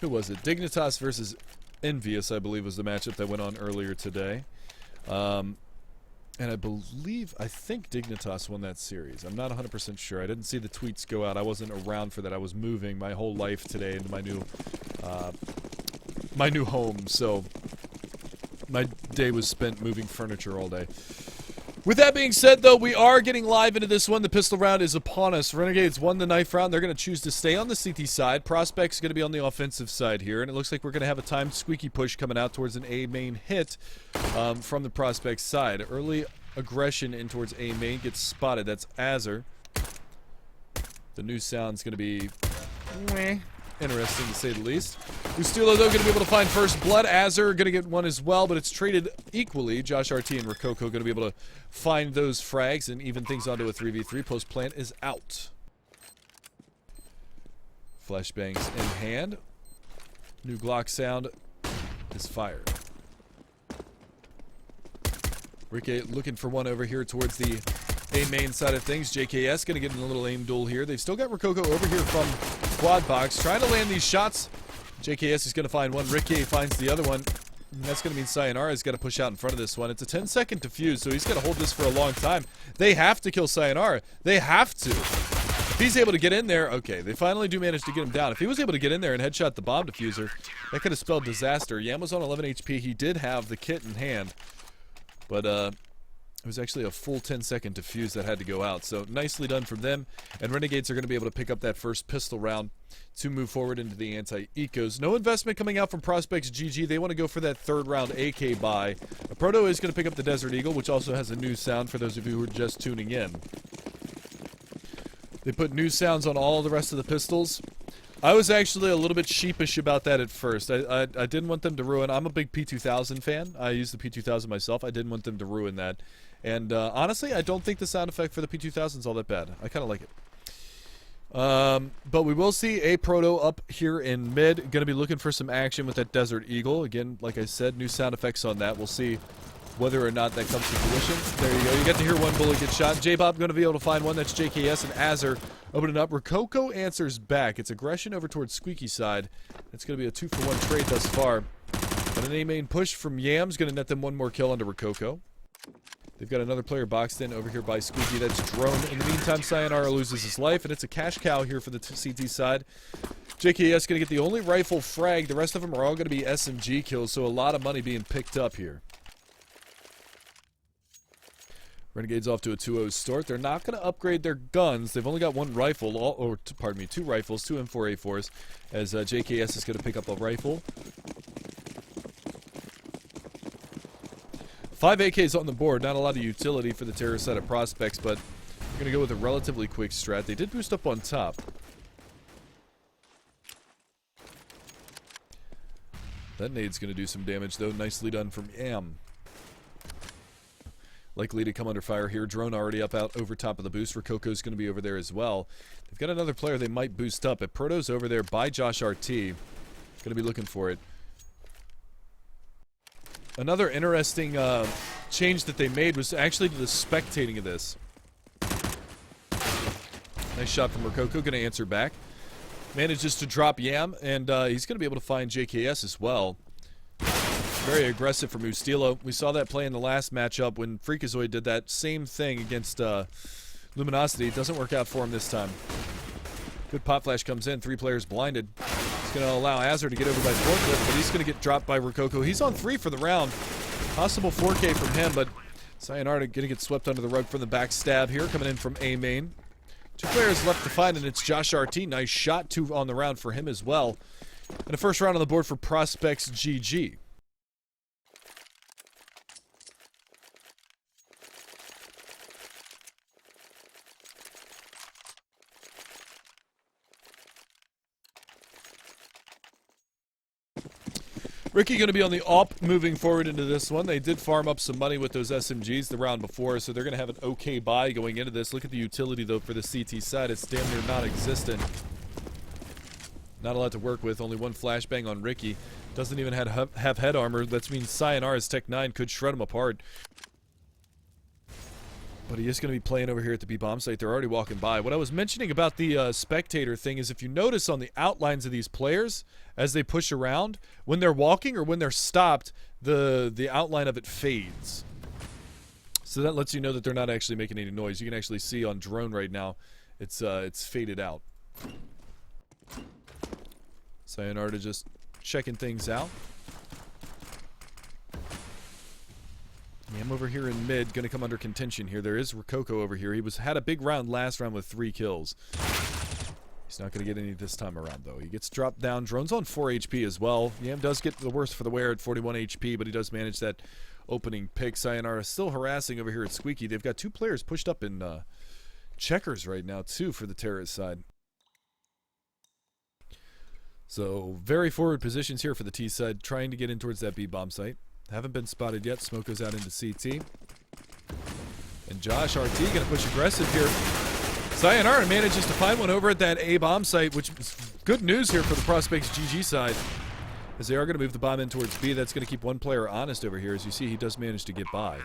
Who was it? Dignitas versus Envious, I believe, was the matchup that went on earlier today. And I think Dignitas won that series. I'm not 100% sure. I didn't see the tweets go out. I wasn't around for that. I was moving my whole life today into my new home, so my day was spent moving furniture all day. With that being said, though, we are getting live into this one. The pistol round is upon us. Renegades won the knife round. They're going to choose to stay on the CT side. Prospects going to be on the offensive side here, and it looks like we're going to have a timed squeaky push coming out towards an A main hit from the Prospects side. Early aggression in towards A main gets spotted. That's Azur. The new sound's going to be interesting to say the least. Ustilo, though, going to be able to find first blood. Azur going to get one as well, but it's traded equally. Josh RT and Rococo going to be able to find those frags and even things onto a 3v3. Post plant is out. Flashbangs in hand. New Glock sound is fired. Ricky looking for one over here towards the A main side of things. JKS going to get in a little aim duel here. They've still got Rococo over here from quad box trying to land these shots. JKS is going to find one. Ricky finds the other one. And that's going to mean Sayonara's got to push out in front of this one. It's a 10-second defuse, so he's going to hold this for a long time. They have to kill Sayonara. They have to. If he's able to get in there, okay, they finally do manage to get him down. If he was able to get in there and headshot the bomb diffuser, that could have spelled disaster. Yam was on 11 HP. He did have the kit in hand, but it was actually a full 10-second defuse that had to go out. So nicely done from them. And Renegades are going to be able to pick up that first pistol round to move forward into the anti-ecos. No investment coming out from ProspectsGG. They want to go for that third round AK buy. Proto is going to pick up the Desert Eagle, which also has a new sound for those of you who are just tuning in. They put new sounds on all the rest of the pistols. I was actually a little bit sheepish about that at first. I didn't want them to ruin. I'm a big P2000 fan. I use the P2000 myself. I didn't want them to ruin that. And honestly, I don't think the sound effect for the P2000 is all that bad. I kind of like it. But we will see a Proto up here in mid. Going to be looking for some action with that Desert Eagle. Again, like I said, new sound effects on that. We'll see whether or not that comes to fruition. There you go. You get to hear one bullet get shot. J-Bob going to be able to find one. That's JKS and Azur opening up. Rococo answers back. It's aggression over towards Squeaky side. It's going to be a 2-for-1 trade thus far. But an A-main push from Yam's going to net them one more kill onto Rococo. They've got another player boxed in over here by Squeaky. That's Drone. In the meantime, Sayonara loses his life, and it's a cash cow here for the CT side. JKS going to get the only rifle frag. The rest of them are all going to be SMG kills, so a lot of money being picked up here. Renegades off to a 2-0 start. They're not going to upgrade their guns. They've only got one rifle, two rifles, two M4A4s, as JKS is going to pick up a rifle. 5 AKs on the board. Not a lot of utility for the terror side of Prospects, but we're going to go with a relatively quick strat. They did boost up on top. That nade's going to do some damage, though. Nicely done from Yam. Likely to come under fire here. Drone already up out over top of the boost. Rococo's going to be over there as well. They've got another player they might boost up. But Proto's over there by Josh RT. Going to be looking for it. Another interesting change that they made was actually to the spectating of this. Nice shot from Rococo. Going to answer back. Manages to drop Yam, and he's going to be able to find JKS as well. Very aggressive from Ustilo. We saw that play in the last matchup when Freakazoid did that same thing against Luminosity. It doesn't work out for him this time. Good pop flash comes in. 3 players blinded. He's going to allow Azur to get over by forklift, but he's going to get dropped by Rococo. He's on 3 for the round. Possible 4K from him, but Sayonara going to get swept under the rug from the backstab here, coming in from A main. 2 players left to find, and it's Josh RT. Nice shot. 2 on the round for him as well. And a first round on the board for ProspectsGG. Ricky going to be on the AWP moving forward into this one. They did farm up some money with those SMGs the round before, so they're going to have an okay buy going into this. Look at the utility, though, for the CT side. It's damn near non-existent. Not a lot to work with. Only 1 flashbang on Ricky. Doesn't even have head armor. That means Sayonara's Tech 9 could shred him apart. But he is going to be playing over here at the B-bomb site. They're already walking by. What I was mentioning about the spectator thing is if you notice on the outlines of these players, as they push around, when they're walking or when they're stopped, the outline of it fades. So that lets you know that they're not actually making any noise. You can actually see on drone right now, it's faded out. Sayonara just checking things out. I'm over here in mid, going to come under contention here. There is Rococo over here. He had a big round last round with 3 kills. He's not going to get any this time around, though. He gets dropped down. Drone's on 4 HP as well. Yam does get the worst for the wear at 41 HP, but he does manage that opening pick. Sayonara still harassing over here at Squeaky. They've got 2 players pushed up in checkers right now, too, for the terrorist side. So, very forward positions here for the T side, trying to get in towards that B-bomb site. Haven't been spotted yet. Smoke goes out into CT. And Josh RT going to push aggressive here. Sayonara manages to find one over at that A-bomb site, which is good news here for the ProspectsGG side, as they are going to move the bomb in towards B. That's going to keep one player honest over here. As you see, he does manage to get by.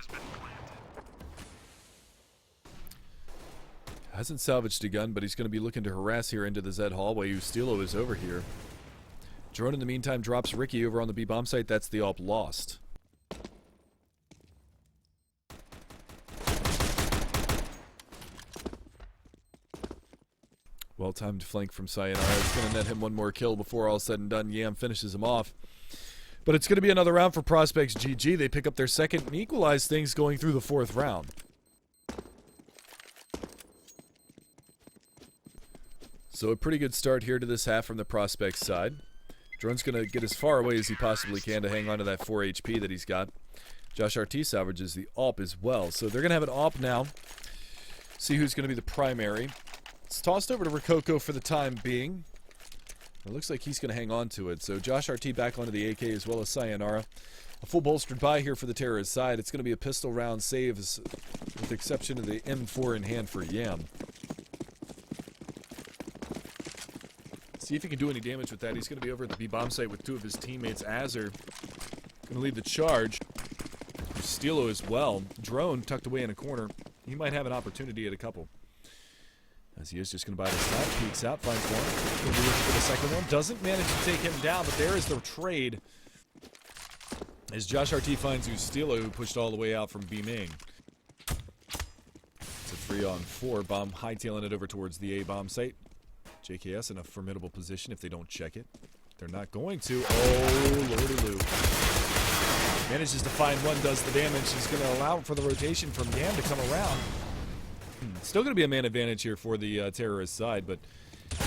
Hasn't salvaged a gun, but he's going to be looking to harass here into the Z hallway. Ustilo is over here. Drone in the meantime drops Ricky over on the B-bomb site. That's the AWP lost. Well-timed flank from Sayonara. It's going to net him one more kill before all said and done. Yam finishes him off. But it's going to be another round for ProspectsGG. They pick up their second and equalize things going through the 4th round. So a pretty good start here to this half from the Prospects side. Drone's going to get as far away as he possibly can to hang on to that 4 HP that he's got. Josh RT salvages the AWP as well. So they're going to have an AWP now. See who's going to be the primary. It's tossed over to Rococo for the time being. It looks like he's going to hang on to it. So Josh RT back onto the AK as well as Sayonara. A full bolstered buy here for the terrorist side. It's going to be a pistol round save with the exception of the M4 in hand for Yam. See if he can do any damage with that. He's going to be over at the B-bomb site with 2 of his teammates. Azur going to lead the charge. Stilo as well. Drone tucked away in a corner. He might have an opportunity at a couple. As he is just going to buy this time. Peeks out, finds one. Going to be looking for the second one. Doesn't manage to take him down, but there is the trade. As Josh RT finds Ustilo, who pushed all the way out from B-main. It's a 3-on-4. Bomb hightailing it over towards the A-bomb site. JKS in a formidable position if they don't check it. They're not going to. Oh, lordy loo. Manages to find one, does the damage. He's going to allow for the rotation from Yam to come around. Still going to be a man advantage here for the terrorist side, but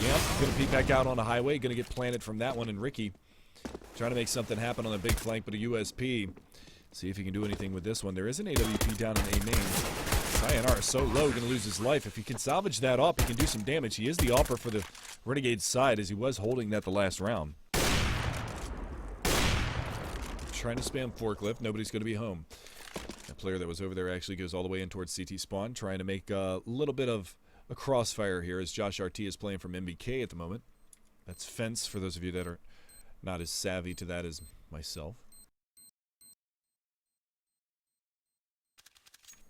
Yam going to peek back out on a highway. Going to get planted from that one, and Ricky trying to make something happen on the big flank, but a USP. See if he can do anything with this one. There is an AWP down in A main. Sayonara is so low, going to lose his life. If he can salvage that up, he can do some damage. He is the offer for the Renegades side, as he was holding that the last round. Trying to spam forklift. Nobody's going to be home. That player that was over there actually goes all the way in towards CT spawn, trying to make a little bit of a crossfire here, as Josh RT is playing from MBK at the moment. That's fence, for those of you that are not as savvy to that as myself.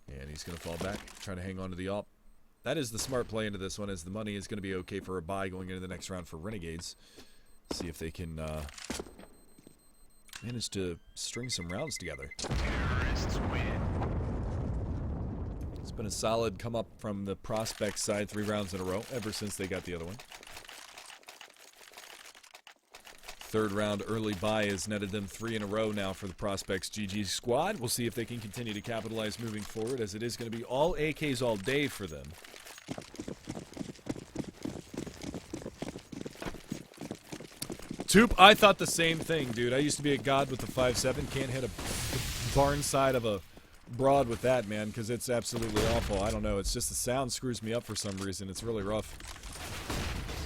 And he's going to fall back, trying to hang on to the AWP. That is the smart play into this one, as the money is going to be okay for a buy going into the next round for Renegades. See if they can manage to string some rounds together. Terrorists win. It's been a solid come up from the prospect side 3 rounds in a row, ever since they got the other one. 3rd round early buy has netted them 3 in a row now for the ProspectsGG squad. We'll see if they can continue to capitalize moving forward, as it is going to be all AKs all day for them. Toop, I thought the same thing, dude. I used to be a god with the 5.7. Can't hit a barn side of a broad with that, man, because it's absolutely awful. I don't know. It's just the sound screws me up for some reason. It's really rough.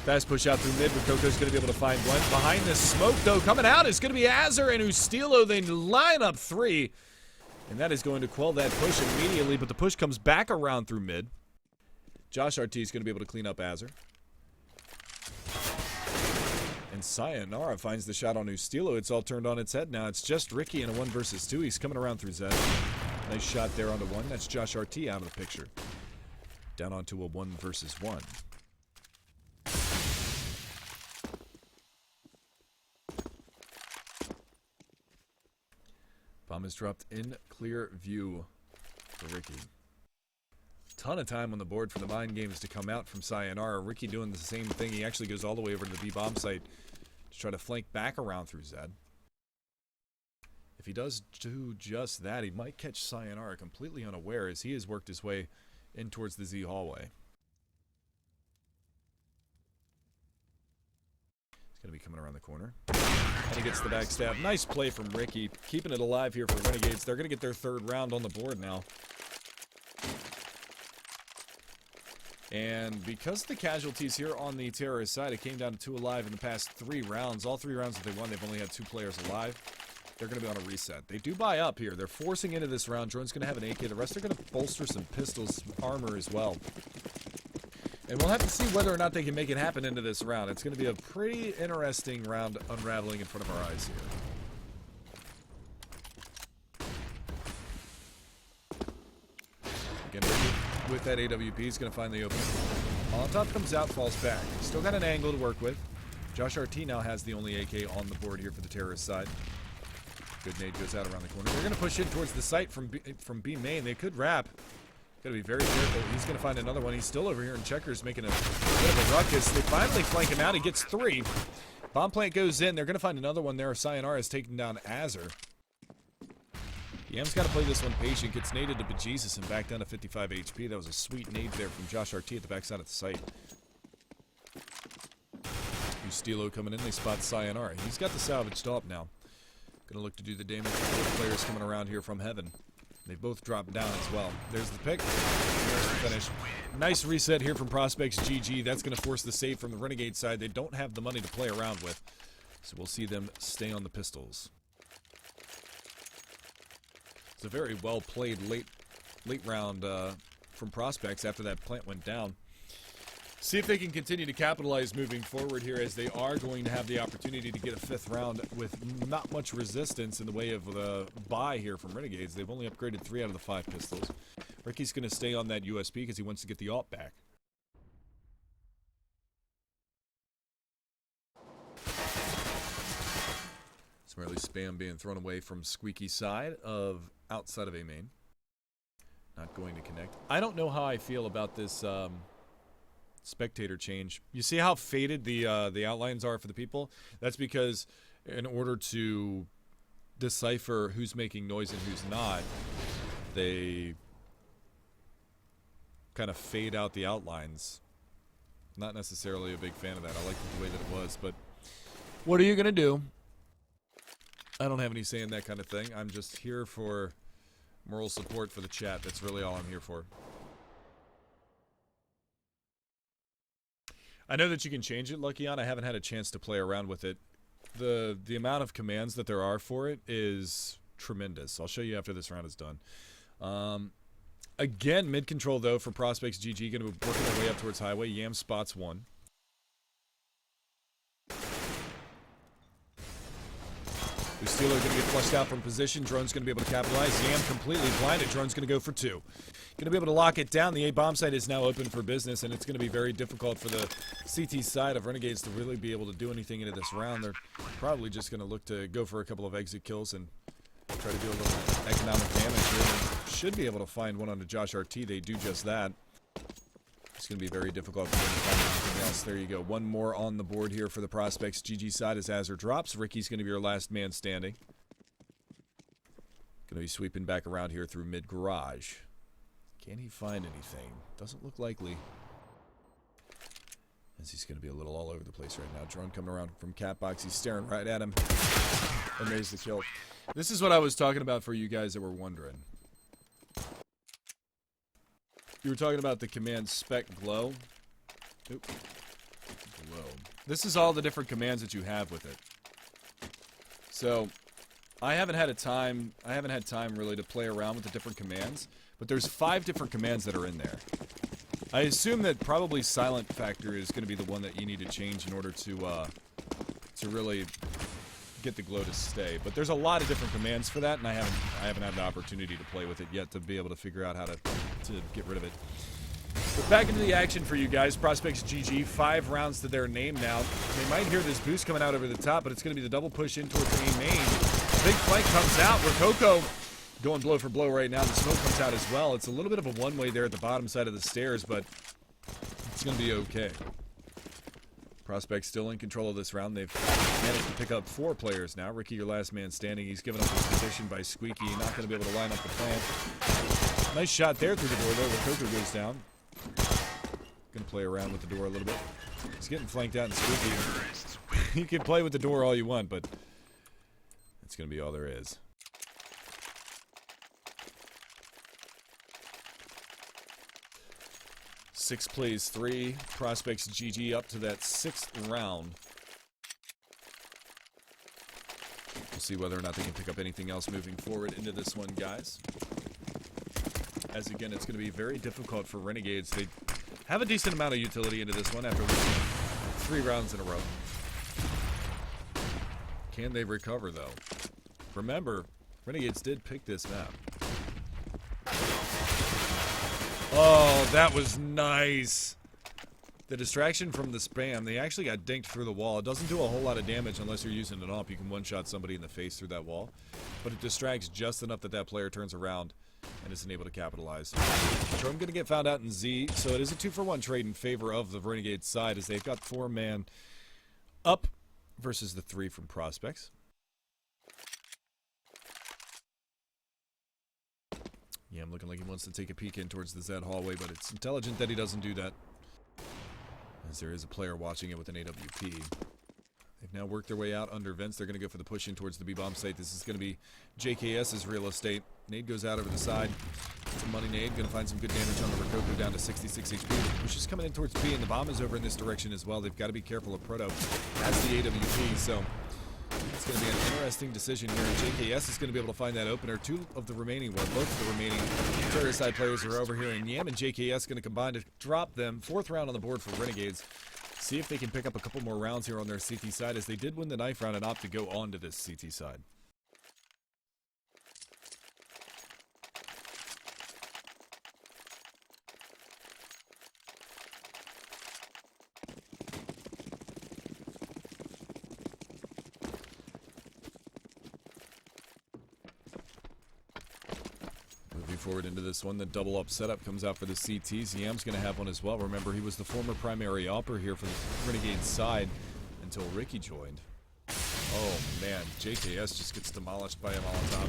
Fast push out through mid, but Coco's going to be able to find one. Behind this smoke, though, coming out is going to be Azur and Ustilo. They line up 3. And that is going to quell that push immediately, but the push comes back around through mid. Josh RT is going to be able to clean up Azur. And Sayonara finds the shot on Ustilo. It's all turned on its head now. It's just Ricky in a 1 versus 2. He's coming around through Zed. Nice shot there onto one. That's Josh RT out of the picture. Down onto a 1 versus 1. Bomb is dropped in clear view for Ricky. Ton of time on the board for the mind games to come out from Sayonara. Ricky doing the same thing. He actually goes all the way over to the B-bomb site to try to flank back around through Zed. If he does do just that, he might catch Sayonara completely unaware as he has worked his way in towards the Z hallway. He's going to be coming around the corner. And he gets the backstab. Nice play from Ricky. Keeping it alive here for Renegades. They're going to get their 3rd round on the board now. And because of the casualties here on the terrorist side, it came down to 2 alive in the past 3 rounds. All 3 rounds that they won, they've only had 2 players alive. They're going to be on a reset. They do buy up here. They're forcing into this round. Drone's going to have an AK. The rest are going to bolster some pistols, armor as well. And we'll have to see whether or not they can make it happen into this round. It's going to be a pretty interesting round unraveling in front of our eyes here. Again, with that AWP, he's going to find the opening. On top comes out, falls back. Still got an angle to work with. Josh RT now has the only AK on the board here for the terrorist side. Good nade goes out around the corner. They're going to push in towards the site from B main. They could wrap. Got to be very careful. He's going to find another one. He's still over here in checkers making a bit of a ruckus. They finally flank him out. He gets 3. Bomb plant goes in. They're going to find another one there. Sayonara is taking down Azur. Yam's got to play this one patient. Gets naded to Bejesus and back down to 55 HP. That was a sweet nade there from Josh RT at the backside of the site. Ustilo coming in. They spot Sayonara. He's got the salvaged up now. Going to look to do the damage. Both players coming around here from heaven. They both dropped down as well. There's the pick. There's the finish. Nice reset here from ProspectsGG. That's going to force the save from the Renegade side. They don't have the money to play around with. So we'll see them stay on the pistols. It's a very well-played late round from Prospects after that plant went down. See if they can continue to capitalize moving forward here, as they are going to have the opportunity to get a 5th round with not much resistance in the way of the buy here from Renegades. They've only upgraded 3 out of the 5 pistols. Ricky's going to stay on that USP because he wants to get the AWP back. Some early spam being thrown away from Squeaky's side of outside of A main. Not going to connect. I don't know how I feel about this spectator change. You see how faded the outlines are for the people? That's because in order to decipher who's making noise and who's not, they kind of fade out the outlines. Not necessarily a big fan of that. I like the way that it was, but what are you gonna do? I don't have any say in that kind of thing. I'm just here for moral support for the chat. That's really all I'm here for. I know that you can change it, Lucky On. I haven't had a chance to play around with it. The amount of commands that there are for it is tremendous. I'll show you after this round is done. Again, mid control though for ProspectsGG, going to be working their way up towards highway. Yam spots 1. Ustilo going to get flushed out from position. Drone's going to be able to capitalize. Yam completely blinded. Drone's going to go for 2. Going to be able to lock it down. The A bomb site is now open for business, and it's going to be very difficult for the CT side of Renegades to really be able to do anything into this round. They're probably just going to look to go for a couple of exit kills and try to do a little economic damage here. Should be able to find one onto Josh RT. They do just that. It's going to be very difficult for them to find anything else. There you go. One more on the board here for the ProspectsGG side as Azur drops. Ricky's going to be your last man standing. Going to be sweeping back around here through mid-garage. Can he find anything? Doesn't look likely. As he's going to be a little all over the place right now. Drone coming around from Catbox. He's staring right at him. And there's the kill. This is what I was talking about for you guys that were wondering. You were talking about the command spec glow. Oop. Glow. This is all the different commands that you have with it. So, I haven't had time really to play around with the different commands, but there's 5 different commands that are in there. I assume that probably silent factor is going to be the one that you need to change in order to really get the glow to stay. But there's a lot of different commands for that, and I haven't had an opportunity to play with it yet to be able to figure out how to get rid of it. But back into the action for you guys. ProspectsGG, 5 rounds to their name now. They might hear this boost coming out over the top, but it's going to be the double push in towards A main. Big flank comes out. Rococo going blow for blow right now. The smoke comes out as well. It's a little bit of a one-way there at the bottom side of the stairs, but it's going to be okay. Prospect still in control of this round. They've managed to pick up 4 players now. Ricky, your last man standing. He's given up his position by Squeaky. Not going to be able to line up the plant. Nice shot there through the door, though. Rococo goes down. Going to play around with the door a little bit. He's getting flanked out and Squeaky. You can play with the door all you want, but that's going to be all there is. Six plays 3. ProspectsGG up to that 6th round. We'll see whether or not they can pick up anything else moving forward into this one, guys. As again, it's going to be very difficult for Renegades. They have a decent amount of utility into this one after losing 3 rounds in a row. Can they recover, though? Remember, Renegades did pick this map. Oh, that was nice. The distraction from the spam, they actually got dinked through the wall. It doesn't do a whole lot of damage unless you're using an AWP. You can one-shot somebody in the face through that wall. But it distracts just enough that that player turns around and isn't able to capitalize. So I'm going to get found out in Z, so it is a 2-for-1 trade in favor of the Renegades side as they've got 4-man up versus the 3 from Prospects. Yeah, I'm looking like he wants to take a peek in towards the Z hallway, but it's intelligent that he doesn't do that, as there is a player watching it with an AWP. They've now worked their way out under vents. They're going to go for the push in towards the B-bomb site. This is going to be JKS's real estate. Nade goes out over the side. It's a money nade. Going to find some good damage on the Rococo down to 66 HP. The push is coming in towards B, and the bomb is over in this direction as well. They've got to be careful of Proto. That's the AWP, so it's going to be an interesting decision here. And JKS is going to be able to find that opener. Both of the remaining terrorist side players are over here, and Yam and JKS going to combine to drop them. 4th round on the board for Renegades. See if they can pick up a couple more rounds here on their CT side, as they did win the knife round and opt to go on to this CT side. Forward into this one. The double up setup comes out for the CTs. Yam's going to have one as well. Remember, he was the former primary opper here for the Renegade side until Ricky joined. Oh man, JKS just gets demolished by a Molotov.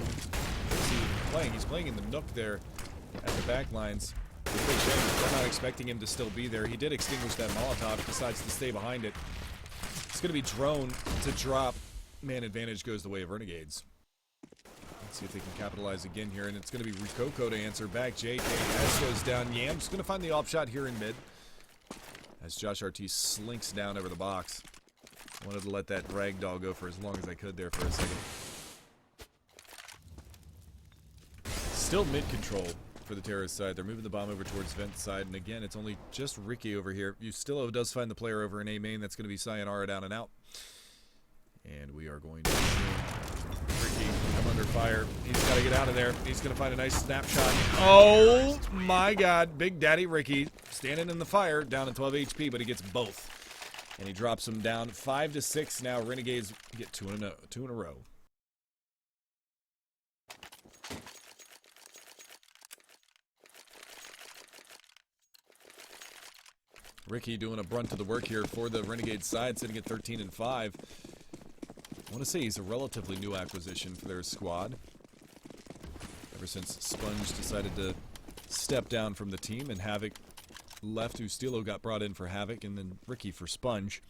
What's he playing? He's playing in the nook there at the back lines. They're not expecting him to still be there. He did extinguish that Molotov, decides to stay behind it. It's going to be drone to drop. Man advantage goes the way of Renegades. Let's see if they can capitalize again here, and it's going to be Rococo to answer back. JKS goes down. Yam's going to find the op shot here in mid as Josh RT slinks down over the box. Wanted to let that ragdoll go for as long as I could there for a second. Still mid control for the terrorist side. They're moving the bomb over towards vent side, and again, it's only just Ricky over here. Ustillo does find the player over in A main. That's going to be Sayonara down and out. And we are going to see Ricky come under fire. He's got to get out of there. He's going to find a nice snapshot. Oh my God. Big Daddy Ricky standing in the fire, down to 12 HP, but he gets both. And he drops him down 5-6 now. Renegades get two in a row. Ricky doing a brunt of the work here for the Renegade side, sitting at 13-5. I want to say he's a relatively new acquisition for their squad. Ever since Sponge decided to step down from the team and Havoc left, Ustillo got brought in for Havoc, and then Ricky for Sponge.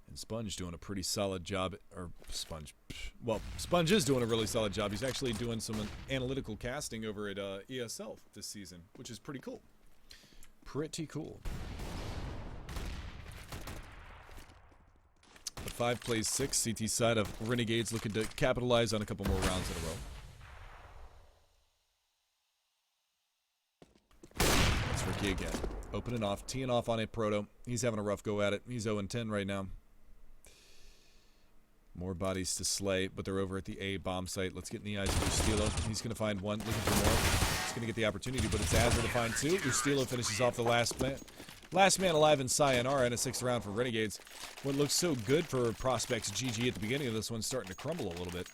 And Sponge doing a pretty solid job, or Sponge is doing a really solid job. He's actually doing some analytical casting over at ESL this season, which is pretty cool. Pretty cool. The 5 plays 6 CT side of Renegades looking to capitalize on a couple more rounds in a row. That's Ricky again. Opening off, teeing off on a Proto. He's having a rough go at it. He's 0-10 right now. More bodies to slay, but they're over at the A bomb site. Let's get in the eyes of Ustilo. He's going to find one, looking for more. He's going to get the opportunity, but it's Azure to find two. Ustilo finishes off the last man alive in Sayonara in a 6th round for Renegades. What looks so good for ProspectsGG at the beginning of this one's starting to crumble a little bit.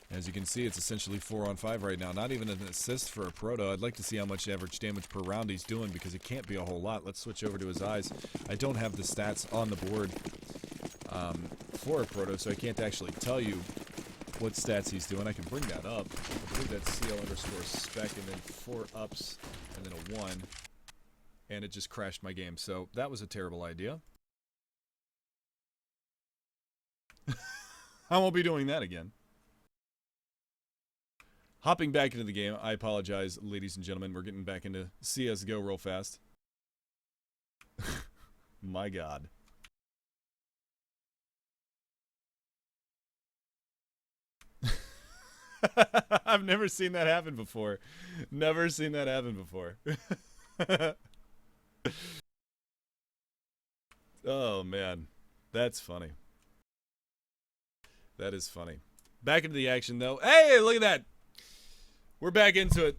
As you can see, it's essentially 4-on-5 right now. Not even an assist for a Proto. I'd like to see how much average damage per round he's doing because it can't be a whole lot. Let's switch over to his eyes. I don't have the stats on the board for a Proto, so I can't actually tell you what stats he's doing. I can bring that up. I believe that's CL_spec and then 4 ups and then a 1. And it just crashed my game. So that was a terrible idea. I won't be doing that again. Hopping back into the game, I apologize, ladies and gentlemen. We're getting back into CSGO real fast. My God. I've never seen that happen before. Never seen that happen before. Oh, man. That's funny. That is funny. Back into the action, though. Hey, look at that. We're back into it.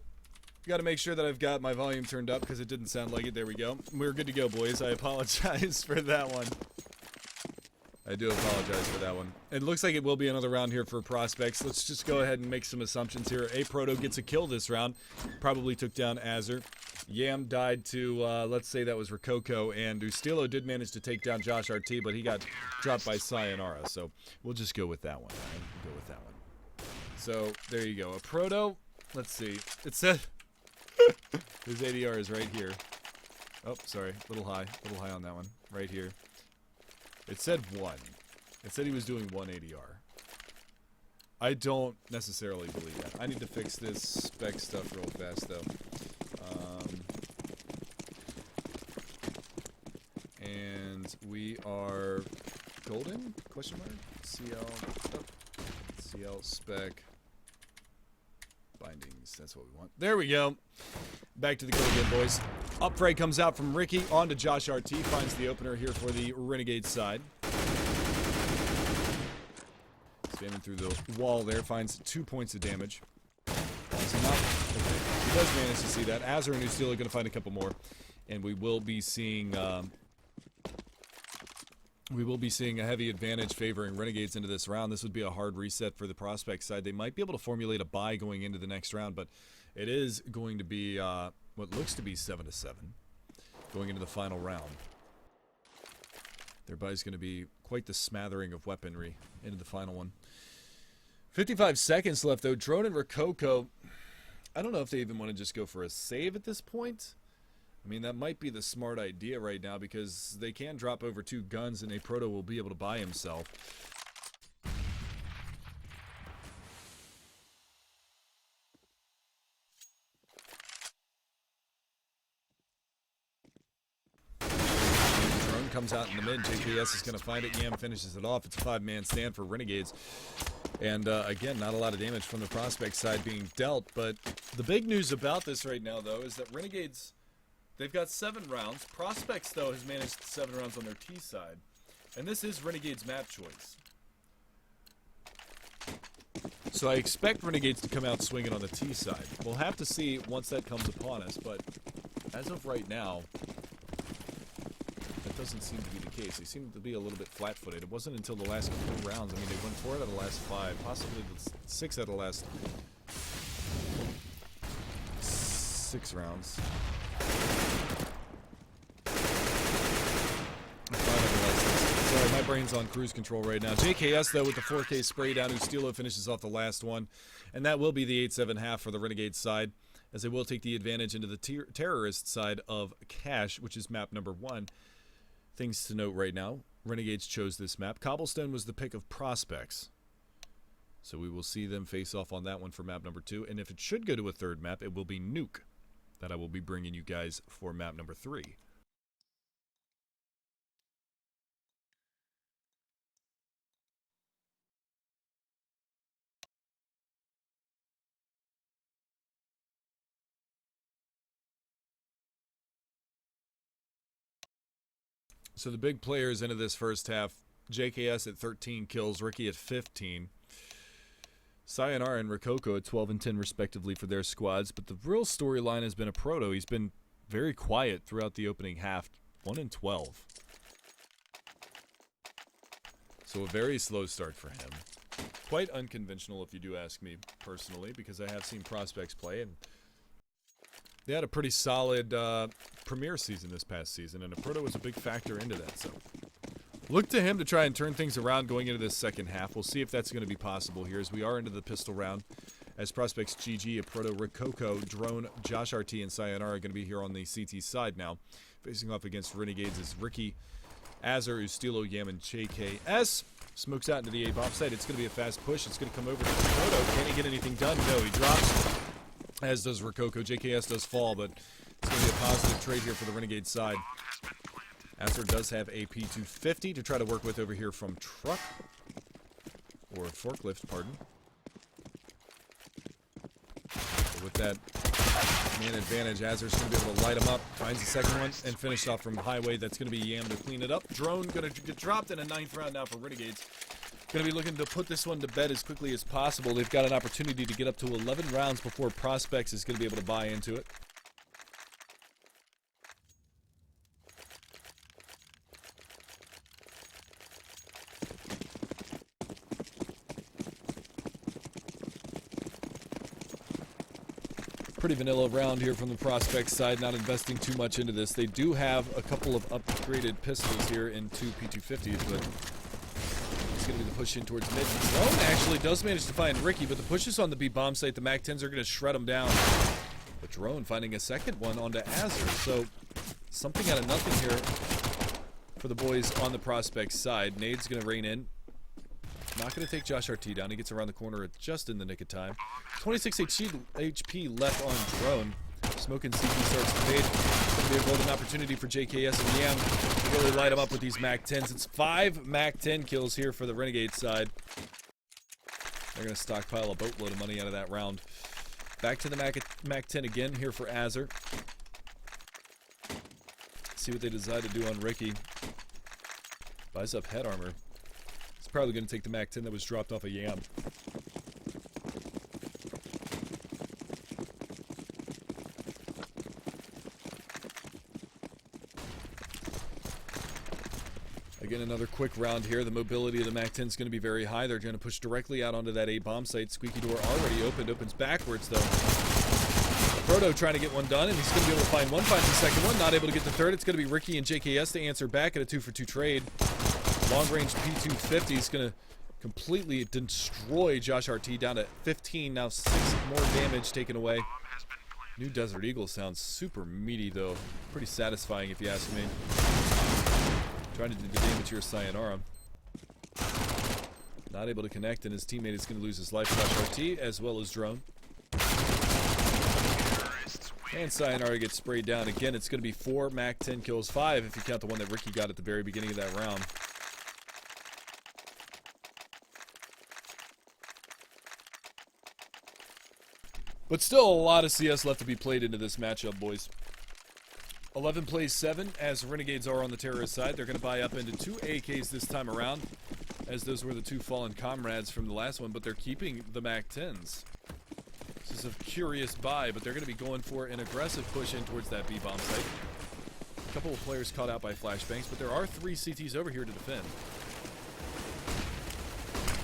Got to make sure that I've got my volume turned up because it didn't sound like it. There we go. We're good to go, boys. I apologize for that one. I do apologize for that one. It looks like it will be another round here for Prospects. Let's just go ahead and make some assumptions here. A Proto gets a kill this round. Probably took down Azure. Yam died to, let's say that was Rococo. And Ustilo did manage to take down Josh RT, but he got dropped by Sayonara. So we'll just go with that one. We'll go with that one. So there you go. A Proto. Let's see. It said his ADR is right here. Oh, sorry. A little high on that one. Right here. It said 1. It said he was doing 1 ADR. I don't necessarily believe that. I need to fix this spec stuff real fast, though. And we are golden? Question mark? CL. Oh. CL spec. Bindings, that's what we want. There we go. Back to the goal again, boys. Up frag comes out from Ricky. On to Josh RT. Finds the opener here for the Renegade side. Spamming through the wall there. Finds 2 points of damage. Is he not? Okay. He does manage to see that. Azure and Ustilo are going to find a couple more. And we will be seeing... a heavy advantage favoring Renegades into this round. This would be a hard reset for the Prospect side. They might be able to formulate a bye going into the next round, but it is going to be what looks to be 7-7 going into the final round. Their bye is going to be quite the smattering of weaponry into the final one. 55 seconds left, though. Drone and Rococo, I don't know if they even want to just go for a save at this point. I mean, that might be the smart idea right now because they can drop over 2 guns and a Proto will be able to buy himself. Drone comes out in the mid. JKS is going to find it. Yam finishes it off. It's a 5-man stand for Renegades. And again, not a lot of damage from the Prospect side being dealt. But the big news about this right now, though, is that Renegades... they've got 7 rounds. Prospects, though, has managed 7 rounds on their T side. And this is Renegade's map choice. So I expect Renegades to come out swinging on the T side. We'll have to see once that comes upon us, but as of right now, that doesn't seem to be the case. They seem to be a little bit flat-footed. It wasn't until the last couple rounds. I mean, they won 4 out of the last 5, possibly 6 out of the last 6 rounds. Sorry, my brain's on cruise control right now. JKS, though, with the 4K spray down. Ustilo finishes off the last one. And that will be the 8-7 half for the Renegade side, as they will take the advantage into the terrorist side of Cash, which is map number 1. Things to note right now. Renegades chose this map. Cobblestone was the pick of Prospects. So we will see them face off on that one for map number 2. And if it should go to a third map, it will be Nuke that I will be bringing you guys for map number 3. So the big players into this first half, JKS at 13 kills, Ricky at 15. Sayonara and Rococo at 12 and 10 respectively for their squads. But the real storyline has been a Proto. He's been very quiet throughout the opening half, 1 and 12. So a very slow start for him. Quite unconventional if you do ask me personally, because I have seen Prospects play and they had a pretty solid premier season this past season, and a Proto was a big factor into that. So look to him to try and turn things around going into this second half. We'll see if that's going to be possible here as we are into the pistol round. As ProspectsGG, a Proto, Rococo, Drone, Josh RT, and Sayonara are going to be here on the CT side now. Facing off against Renegades is Ricky, Azur, Ustilo, Yam, and JKS. Smokes out into the A-bomb site. It's going to be a fast push. It's going to come over to Proto. Can he get anything done? No, he drops. As does Rococo. JKS does fall, but it's going to be a positive trade here for the Renegade side. Azur does have a P250 to try to work with over here from Truck. Or Forklift, pardon. So with that man advantage, Azur's going to be able to light him up. Finds the second one and finish off from Highway. That's going to be Yam to clean it up. Drone going to get dropped in a 9th round now for Renegades. Going to be looking to put this one to bed as quickly as possible. They've got an opportunity to get up to 11 rounds before Prospects is going to be able to buy into it. Pretty vanilla round here from the Prospects side, not investing too much into this. They do have a couple of upgraded pistols here in 2 P250s, but it's going to be the push in towards mid. Drone actually does manage to find Ricky, but the pushes on the B bomb site, the MAC-10s are going to shred him down. But Drone finding a second one onto Azur, so something out of nothing here for the boys on the Prospects side. Nade's going to rain in. Not going to take Josh RT down. He gets around the corner just in the nick of time. 26 HP left on Drone. Smoking CP starts to fade. Going to be a golden opportunity for JKS and Yam to really light him up with these MAC-10s. It's 5 MAC-10 kills here for the Renegade side. They're going to stockpile a boatload of money out of that round. Back to the MAC-10 again here for Azur. See what they decide to do on Ricky. Buys up head armor. It's probably going to take the MAC-10 that was dropped off of Yam. Again, another quick round here. The mobility of the MAC-10 is going to be very high. They're going to push directly out onto that A bomb site. Squeaky door already opened. Opens backwards, though. Proto trying to get one done, and he's going to be able to find one. Finds the second one. Not able to get the third. It's going to be Ricky and JKS to answer back at a 2-for-2 trade. Long-range P250 is going to completely destroy Josh RT down to 15. Now 6 more damage taken away. New Desert Eagle sounds super meaty, though. Pretty satisfying, if you ask me. Trying to do the damage here, Sayonara. Not able to connect, and his teammate is going to lose his life. Josh RT, as well as Drone. And Sayonara gets sprayed down. Again, it's going to be 4 MAC-10 kills. 5 if you count the one that Ricky got at the very beginning of that round. But still a lot of CS left to be played into this matchup, boys. 11 plays 7, as Renegades are on the terrorist side. They're going to buy up into 2 AKs this time around, as those were the 2 fallen comrades from the last one, but they're keeping the MAC-10s. This is a curious buy, but they're going to be going for an aggressive push in towards that B-bomb site. A couple of players caught out by flashbangs, but there are 3 CTs over here to defend.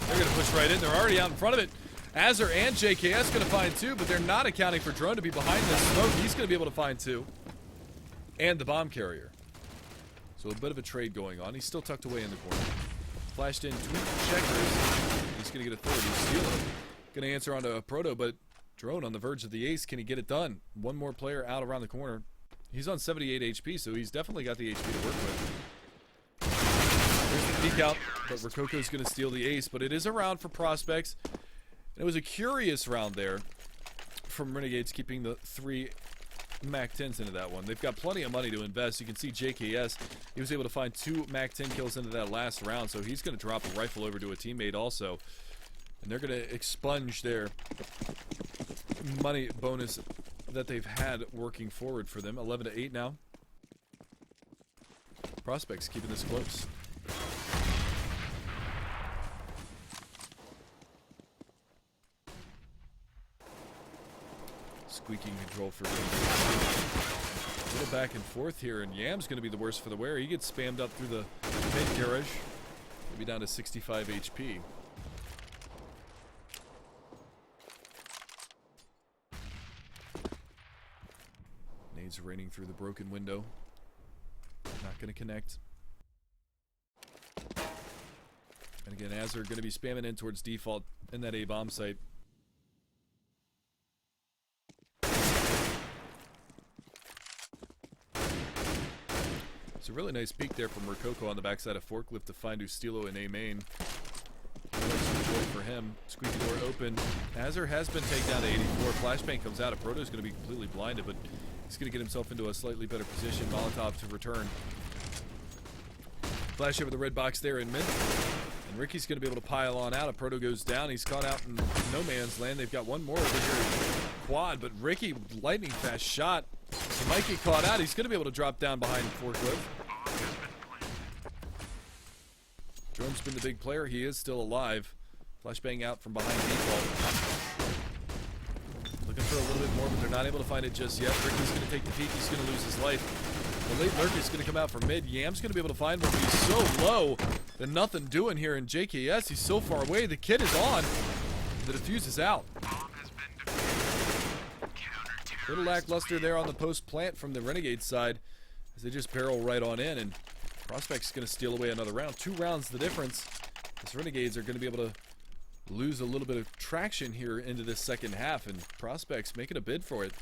They're going to push right in. They're already out in front of it. Azur and JKS going to find 2, but they're not accounting for Drone to be behind this smoke. He's going to be able to find 2. And the bomb carrier. So a bit of a trade going on. He's still tucked away in the corner. Flashed in 2 checkers. He's going to get a third. He's stealing. Going to answer onto a Proto, but Drone on the verge of the ace. Can he get it done? One more player out around the corner. He's on 78 HP, so he's definitely got the HP to work with. There's the peek out, but Rococo's going to steal the ace, but it is a round for Prospects. And it was a curious round there from Renegades, keeping the 3 MAC-10s into that one. They've got plenty of money to invest. You can see JKS, he was able to find 2 MAC-10 kills into that last round, so he's going to drop a rifle over to a teammate also. And they're going to expunge their money bonus that they've had working forward for them. 11-8 now. Prospects keeping this close. Squeaking control for Renegades. A little back and forth here, and Yam's going to be the worst for the wear. He gets spammed up through the mid garage. He'll be down to 65 HP. Nades raining through the broken window. Not going to connect. And again, as they're going to be spamming in towards default in that A bomb site. It's a really nice peek there from Rococo on the backside of Forklift to find Ustilo in A main. For him, squeaky door open. Azur has been taken down to 84. Flashbang comes out. A Proto's going to be completely blinded, but he's going to get himself into a slightly better position. Molotov to return. Flash over the red box there in mid. And Ricky's going to be able to pile on out. A Proto goes down. He's caught out in no man's land. They've got one more over here. Quad, but Ricky, lightning fast shot. He might get caught out. He's going to be able to drop down behind Forklift. Drone's been the big player. He is still alive. Flashbang out from behind default. Looking for a little bit more, but they're not able to find it just yet. Ricky's going to take the peek. He's going to lose his life. The late lurk is going to come out from mid. Yam's going to be able to find one, but he's so low that nothing doing here in JKS. He's so far away. The kid is on. The defuse is out. Little lackluster there on the post plant from the Renegade side as they just barrel right on in, and Prospects going to steal away another round. 2 rounds the difference. These Renegades are going to be able to lose a little bit of traction here into this second half, and Prospects making a bid for it.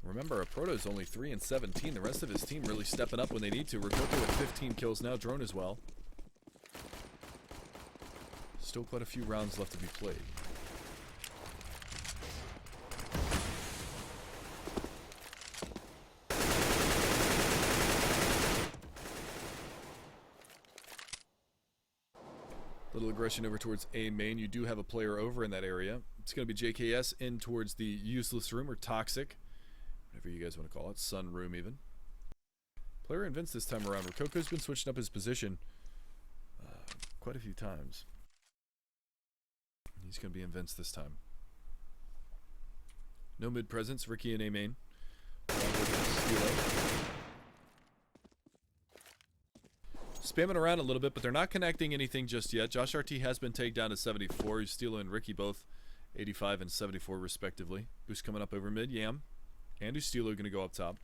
Remember, a Proto's only 3 and 17. The rest of his team really stepping up when they need to. Rococo with 15 kills now. Drone as well. Still quite a few rounds left to be played. Little aggression over towards A main. You do have a player over in that area. It's going to be JKS in towards the useless room or toxic, whatever you guys want to call it. Sun room even. Player in Vince this time around. Rococo's been switching up his position quite a few times. He's going to be in Vince this time. No mid presence. Ricky in A main. Spamming around a little bit, but they're not connecting anything just yet. Josh RT has been taken down to 74. Ustilo and Ricky both 85 and 74 respectively. Boost coming up over mid. Yam and Ustilo going to go up top.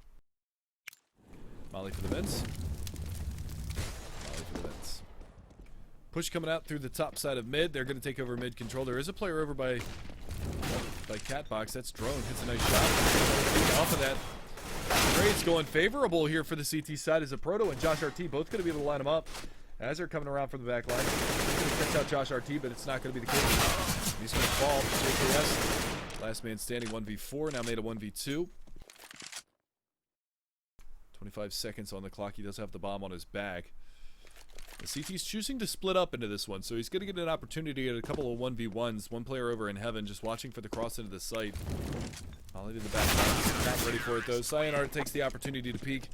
Molly for the vents. Molly for the vents. Push coming out through the top side of mid. They're going to take over mid control. There is a player over by Catbox. That's Drone. Hits a nice shot. Off of that. Trade's going favorable here for the CT side as a Proto and Josh RT both going to be able to line them up as they're coming around from the back line. He's going to catch out Josh RT, but it's not going to be the case. He's going to fall. JKS, last man standing, 1v4, now made a 1v2. 25 seconds on the clock. He does have the bomb on his back. The CT's choosing to split up into this one, so he's going to get an opportunity to get a couple of 1v1s. One player over in heaven just watching for the cross into the site. Ollie in the back. Not ready for it though. Sayonara takes the opportunity to peek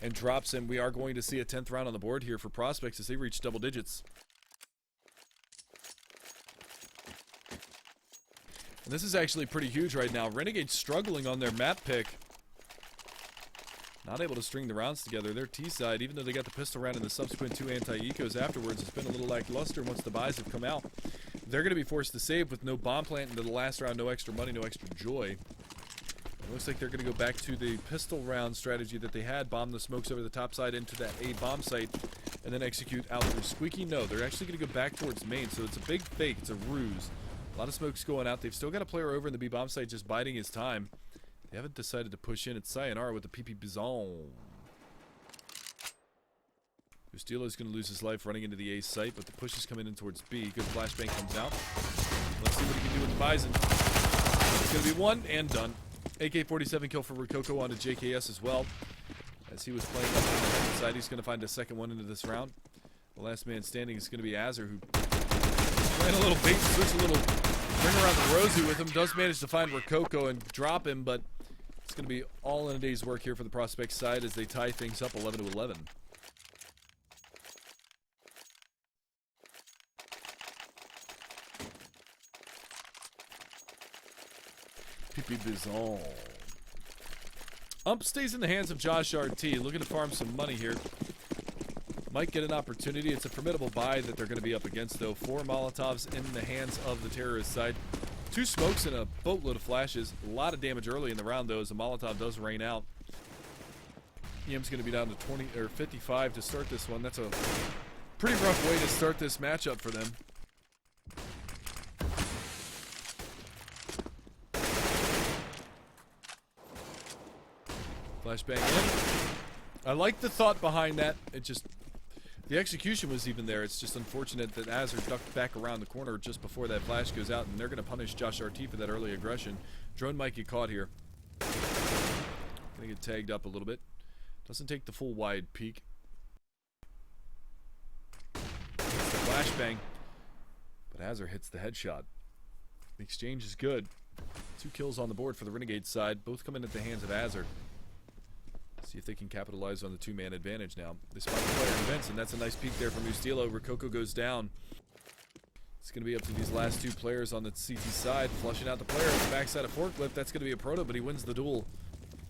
and drops him. We are going to see a 10th round on the board here for Prospects as they reach double digits. And this is actually pretty huge right now. Renegade struggling on their map pick. Not able to string the rounds together. Their T side, even though they got the pistol round and the subsequent 2 anti-ecos afterwards, it's been a little lackluster once the buys have come out. They're going to be forced to save with no bomb plant into the last round, no extra money, no extra joy. It looks like they're going to go back to the pistol round strategy that they had. Bomb the smokes over the top side into that A bomb site and then execute out through Squeaky. No, they're actually going to go back towards main, so it's a big fake. It's a ruse. A lot of smokes going out. They've still got a player over in the B bomb site just biding his time. They haven't decided to push in. It's Sayonara with the PP Bizon. Ustilo is going to lose his life running into the A site, but the push is coming in towards B. Good flashbang comes out. Let's see what he can do with the Bison. It's going to be one and done. AK-47 kill for Rococo onto JKS as well. As he was playing up on the right side, he's going to find a second one into this round. The last man standing is going to be Azur, who playing a little bait switch, a little bring around the Rosie with him. Does manage to find Rococo and drop him, but it's going to be all in a day's work here for the Prospects side as they tie things up 11-11. Pipi Bison. Ump stays in the hands of Josh RT, looking to farm some money here. Might get an opportunity. It's a formidable buy that they're going to be up against, though. 4 Molotovs in the hands of the terrorist side. 2 smokes and a boatload of flashes. A lot of damage early in the round, though, as the Molotov does rain out. EM's going to be down to 20 or 55 to start this one. That's a pretty rough way to start this matchup for them. Flashbang in. I like the thought behind that. It just, the execution was even there. It's just unfortunate that Azur ducked back around the corner just before that flash goes out, and they're going to punish Josh RT for that early aggression. Drone might get caught here. Gonna get tagged up a little bit. Doesn't take the full wide peek. Hits the flashbang, but Azur hits the headshot. The exchange is good. 2 kills on the board for the Renegade side. Both come in at the hands of Azur. See if they can capitalize on the 2-man advantage now. They spot the player in Vince, and that's a nice peek there from Ustilo. Rococo goes down. It's going to be up to these last 2 players on the CT side. Flushing out the player on the backside of Forklift. That's going to be a proto, but he wins the duel.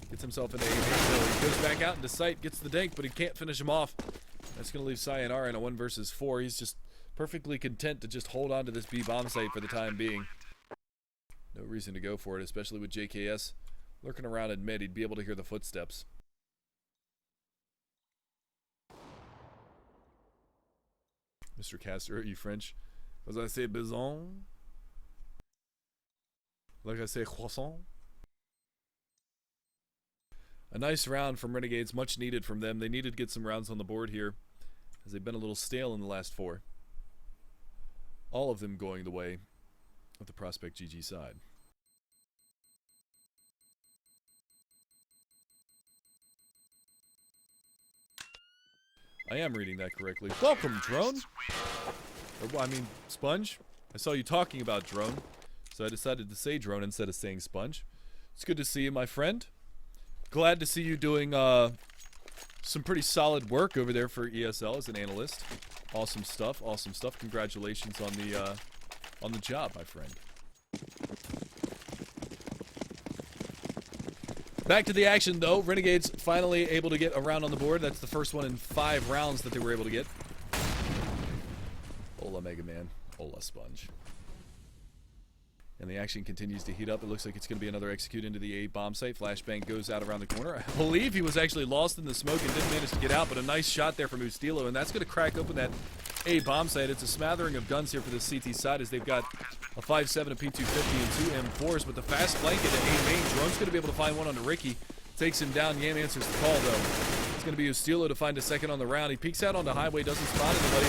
Gets himself into a kill. He goes back out into sight, gets the dank, but he can't finish him off. That's going to leave Sayonara in a 1 versus 4. He's just perfectly content to just hold on to this B bomb site for the time being. No reason to go for it, especially with JKS lurking around in mid. He'd be able to hear the footsteps. Mr. Castor, are you French? Was I say bison? Like I say croissant? A nice round from Renegades, much needed from them. They needed to get some rounds on the board here, as they've been a little stale in the last 4. All of them going the way of the ProspectGG side. I am reading that correctly. Welcome, Drone! Or, I mean, Sponge. I saw you talking about Drone, so I decided to say Drone instead of saying Sponge. It's good to see you, my friend. Glad to see you doing some pretty solid work over there for ESL as an analyst. Awesome stuff, awesome stuff. Congratulations on the job, my friend. Back to the action, though. Renegades finally able to get a round on the board. That's the first one in 5 rounds that they were able to get. Hola, Mega Man. Hola, Sponge. And the action continues to heat up. It looks like it's going to be another execute into the A bomb site. Flashbang goes out around the corner. I believe he was actually lost in the smoke and didn't manage to get out, but a nice shot there from Ustilo, and that's going to crack open that A bomb site. It's a smattering of guns here for the CT side as they've got a 5.7, a P250, and 2 M4s, but the fast flank into A main. Drone's going to be able to find one onto Ricky. Takes him down. Yam answers the call, though. It's going to be Ustilo to find a second on the round. He peeks out onto highway, doesn't spot anybody.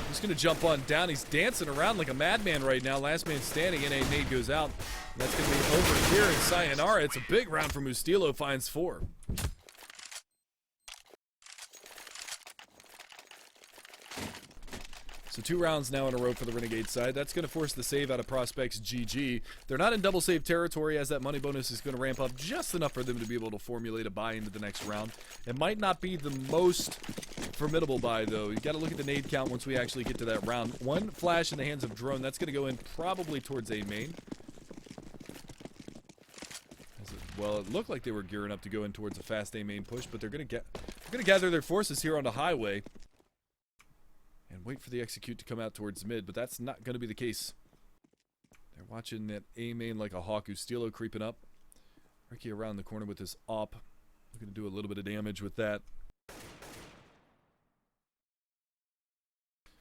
He's going to jump on down. He's dancing around like a madman right now. Last man standing, and a nade goes out. And that's going to be over here in Sayonara. It's a big round from Ustilo, finds 4. So 2 rounds now in a row for the Renegade side. That's going to force the save out of ProspectsGG. They're not in double save territory, as that money bonus is going to ramp up just enough for them to be able to formulate a buy into the next round. It might not be the most formidable buy, though. You got to look at the nade count once we actually get to that round. 1 flash in the hands of Drone. That's going to go in probably towards A main. Well, it looked like they were gearing up to go in towards a fast A main push, but they're going to gather their forces here on the highway and wait for the execute to come out towards mid, but that's not going to be the case. They're watching that A main like a hawk. Ustilo creeping up. Ricky around the corner with his op. Looking to do a little bit of damage with that.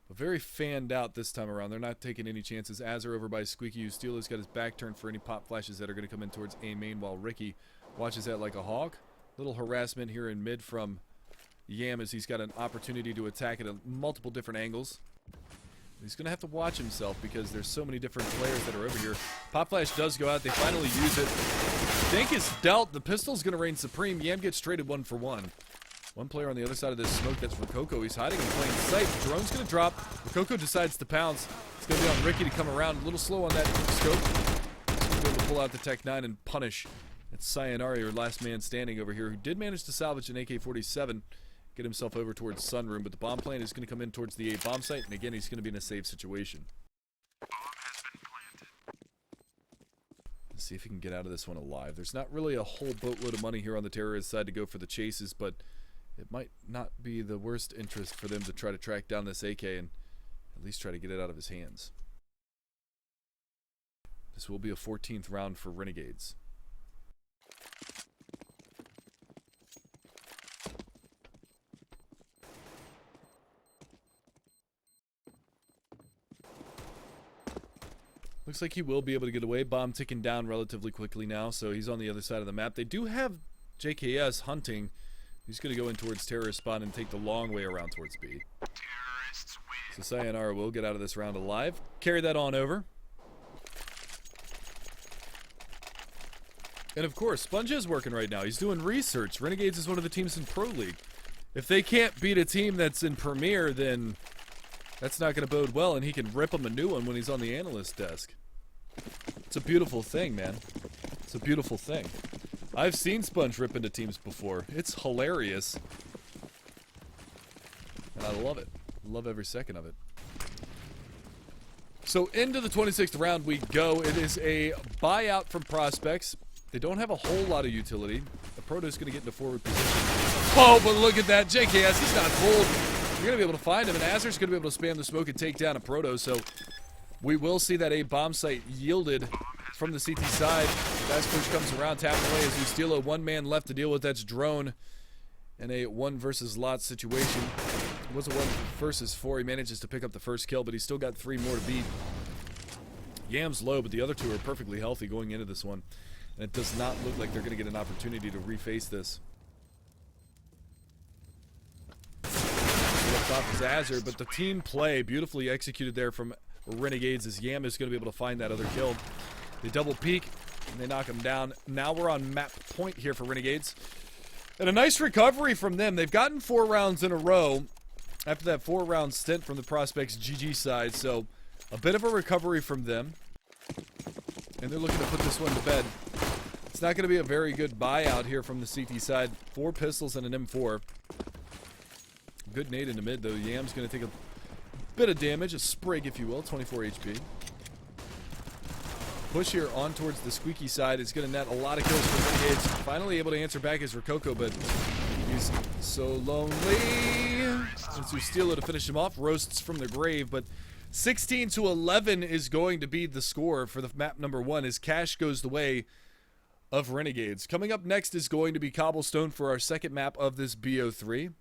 But very fanned out this time around. They're not taking any chances. Azur over by Squeaky. Ustilo's got his back turned for any pop flashes that are going to come in towards A main, while Ricky watches that like a hawk. Little harassment here in mid from Yam as he's got an opportunity to attack at multiple different angles. He's going to have to watch himself because there's so many different players that are over here. Pop flash does go out. They finally use it. Dank is dealt. The pistol's going to reign supreme. Yam gets traded 1 for 1. One player on the other side of this smoke, that's Rococo. He's hiding in plain sight. Drone's going to drop. Rococo decides to pounce. It's going to be on Ricky to come around. A little slow on that scope. He's going to be able to pull out the Tech 9 and punish. That's Sayonara, your last man standing over here, who did manage to salvage an AK-47. Get himself over towards Sunroom, but the bomb plane is going to come in towards the A bomb site, and again, he's going to be in a safe situation. Let's see if he can get out of this one alive. There's not really a whole boatload of money here on the terrorist side to go for the chases, but it might not be the worst interest for them to try to track down this AK and at least try to get it out of his hands. This will be a 14th round for Renegades. Looks like he will be able to get away. Bomb ticking down relatively quickly now, so he's on the other side of the map. They do have JKS hunting. He's going to go in towards terrorist spawn and take the long way around towards B. So Sayonara will get out of this round alive. Carry that on over. And of course, Sponge is working right now. He's doing research. Renegades is one of the teams in Pro League. If they can't beat a team that's in Premier, then that's not going to bode well, and he can rip him a new one when he's on the analyst desk. It's a beautiful thing, man. It's a beautiful thing. I've seen Sponge rip into teams before. It's hilarious. And I love it. Love every second of it. So into the 26th round we go. It is a buyout from Prospects. They don't have a whole lot of utility. The Proto is going to get into forward position. Oh, but look at that. JKS, he's not fooled. You're going to be able to find him, and Azer's going to be able to spam the smoke and take down a Proto, so we will see that A bomb site yielded from the CT side. Fast push comes around, tapped away as Ustilo. One man left to deal with. That's Drone in a 1 versus lot situation. It was a 1 versus 4. He manages to pick up the first kill, but he's still got 3 more to beat. Yam's low, but the other 2 are perfectly healthy going into this one. And it does not look like they're going to get an opportunity to reface this. Left off is Azer, but the team play beautifully executed there from Renegades as Yam is going to be able to find that other kill. They double peek and they knock him down. Now we're on map point here for Renegades. And a nice recovery from them. They've gotten 4 rounds in a row after that 4-round stint from the ProspectsGG side. So a bit of a recovery from them. And they're looking to put this one to bed. It's not going to be a very good buyout here from the CT side. 4 pistols and an M4. Good nade into mid, though. Yam's going to take a bit of damage, a sprig, if you will, 24 HP. Push here on towards the squeaky side is going to net a lot of kills for Renegades. Finally able to answer back his Rococo, but he's so lonely. And Ustilo to finish him off. Roasts from the grave, but 16-11 is going to be the score for the map number 1 as Cash goes the way of Renegades. Coming up next is going to be Cobblestone for our second map of this BO3.